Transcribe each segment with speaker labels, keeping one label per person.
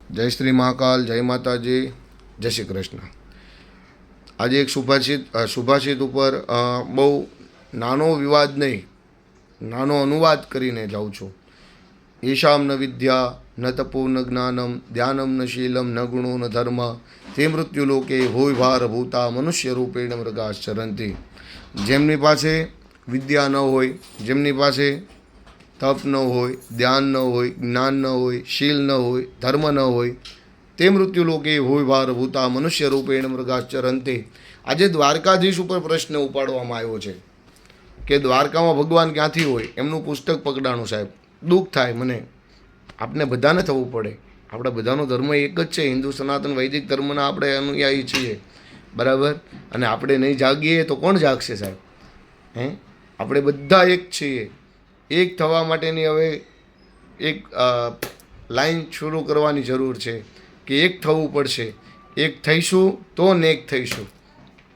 Speaker 1: જય શ્રી મહાકાલ, જય માતાજી, જય શ્રી કૃષ્ણ. આજે એક સુભાષિત ઉપર બહુ નાનો વિવાદ નહીં, નાનો અનુવાદ કરીને જાઉં છું. ઈશામ ન વિદ્યા ન તપો ન જ્ઞાનમ ધ્યાનમ ન શીલમ ન ગુણો ન ધર્મ તે મૃત્યુલોકે ભોય ભાર ભૂતા મનુષ્ય રૂપેણ મૃગાશ ચરંતી. જેમની પાસે વિદ્યા ન હોય, જેમની પાસે તપ ન હોય, ધ્યાન ન હોય, જ્ઞાન ન હોય, શીલ ન હોય, ધર્મ ન હોય, તે મૃત્યુલોકે હોય ભાર ભૂતા મનુષ્ય રૂપેણ મૃગાશ્ચરંતે. આજે દ્વારકાધીશ ઉપર પ્રશ્ન ઉપાડવામાં આવ્યો છે કે દ્વારકામાં ભગવાન ક્યાંથી હોય. એમનું પુસ્તક પકડાણું સાહેબ. દુઃખ થાય મને. આપણે બધાને થવું પડે. આપણા બધાનો ધર્મ એક જ છે, હિન્દુ સનાતન વૈદિક ધર્મના આપણે અનુયાયી છીએ, બરાબર. અને આપણે નહીં જાગીએ તો કોણ જાગશે સાહેબ? આપણે બધા એક છીએ. એક થવા માટેની હવે એક લાઈન શરૂ કરવાની જરૂર છે કે એક થવું પડશે. એક થઈશું તો નેક થઈશું,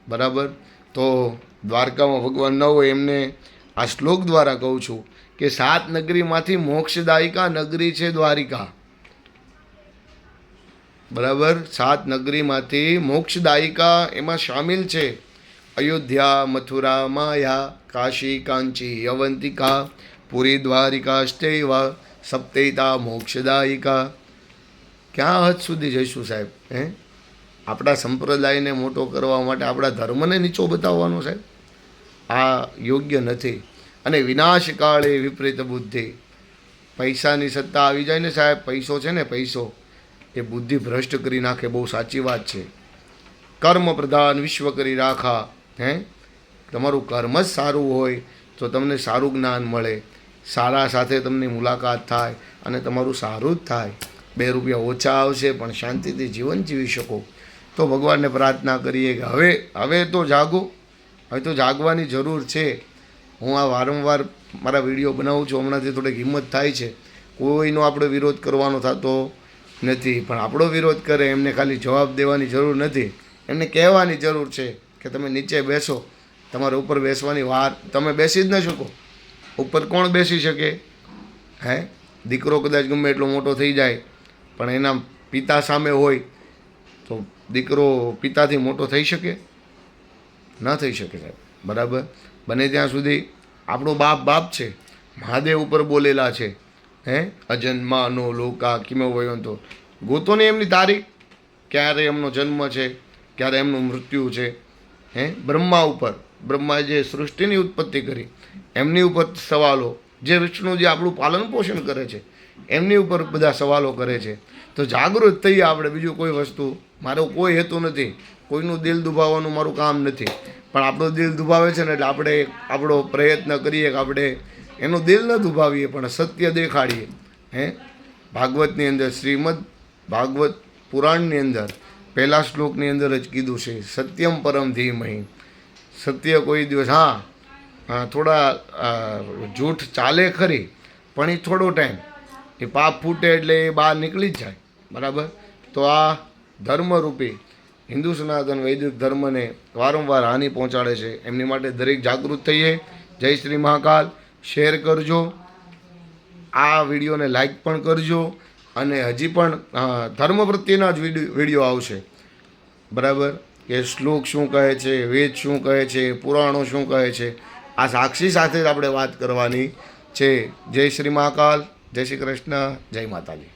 Speaker 1: બરાબર. તો દ્વારકામાં ભગવાન ન હોય એમને આ શ્લોક દ્વારા કહું છું કે 7 નગરીમાંથી મોક્ષદાયિકા નગરી છે દ્વારિકા, બરાબર. 7 નગરીમાંથી મોક્ષદાયિકા એમાં સામેલ છે. અયોધ્યા, મથુરા, માયા, કાશી, કાંચી, અવંતિકા, પૂરી, દ્વારિકા, સ્ટેવા સપ્તૈતા મોક્ષદાયિકા. ક્યાં હદ સુધી જઈશું સાહેબ? આપણા સંપ્રદાયને મોટો કરવા માટે આપણા ધર્મને નીચો બતાવવાનો સાહેબ, આ યોગ્ય નથી. અને વિનાશ કાળે વિપરીત બુદ્ધિ. પૈસાની સત્તા આવી જાય ને સાહેબ, પૈસો છે ને, પૈસો એ બુદ્ધિ ભ્રષ્ટ કરી નાખે. બહુ સાચી વાત છે. કર્મ પ્રધાન વિશ્વ કરી રાખા. તમારું કર્મ જ સારું હોય તો તમને સારું જ્ઞાન મળે, સારા સાથે તમને મુલાકાત થાય અને તમારું સારું જ થાય. 2 રૂપિયા ઓછા આવશે પણ શાંતિથી જીવન જીવી શકો. તો ભગવાનને પ્રાર્થના કરીએ કે હવે તો જાગો. હવે તો જાગવાની જરૂર છે. હું આ વારંવાર મારા વિડીયો બનાવું છું, હમણાંથી થોડીક હિંમત થાય છે. કોઈનો આપણે વિરોધ કરવાનો થતો નથી, પણ આપણો વિરોધ કરે એમને ખાલી જવાબ દેવાની જરૂર નથી. એમને કહેવાની જરૂર છે કે તમે નીચે બેસો. તમારે ઉપર બેસવાની વાર, તમે બેસી જ ન શકો. ઉપર કોણ બેસી શકે? દીકરો કદાચ ગમે એટલો મોટો થઈ જાય પણ એના પિતા સામે હોય તો દીકરો પિતાથી મોટો થઈ શકે? ન થઈ શકે સાહેબ, બરાબર. બને ત્યાં સુધી આપણો બાપ છે. મહાદેવ ઉપર બોલેલા છે, અજન્માનો લોકા કિમો વયંતો. ગોતો ને એમની તારીખ, ક્યારે એમનો જન્મ છે, ક્યારે એમનું મૃત્યુ છે. બ્રહ્મા ઉપર, બ્રહ્માએ જે સૃષ્ટિની ઉત્પત્તિ કરી એમની ઉપર સવાલો. જે વિષ્ણુજી આપણું પાલન પોષણ કરે છે એમની ઉપર બધા સવાલો કરે છે. તો જાગૃત થઈએ આપણે. બીજું કોઈ વસ્તુ મારો કોઈ હેતુ નથી. કોઈનું દિલ દુભાવવાનું મારું કામ નથી. પણ આપણું દિલ દુભાવે છે ને એટલે આપણે આપણો પ્રયત્ન કરીએ કે આપણે એનું દિલ ન દુભાવીએ પણ સત્ય દેખાડીએ. ભાગવતની અંદર, શ્રીમદ ભાગવત પુરાણની અંદર પહેલા શ્લોકની અંદર જ કીધું છે સત્યમ પરમ ધીમહિ. સત્ય કોઈ દિવસ થોડા જૂઠ ચાલે ખરી પણ એ થોડો ટાઈમ, એ પાપ ફૂટે એટલે એ બહાર નીકળી જ જાય, બરાબર. તો આ ધર્મરૂપી હિન્દુ સનાતન વૈદિક ધર્મને વારંવાર હાનિ પહોંચાડે છે. એમની માટે દરેક જાગૃત થઈએ. જય શ્રી મહાકાલ. શેર કરજો, આ વિડીયોને લાઈક પણ કરજો. અને હજી પણ ધર્મ પ્રત્યેના જ વિડીયો આવશે, બરાબર. કે શ્લોક શું કહે છે, વેદ શું કહે છે, પુરાણો શું કહે છે, આ સાક્ષી સાથે જ આપણે વાત કરવાની છે. જય શ્રી મહાકાલ, જય શ્રી કૃષ્ણ, જય માતાજી.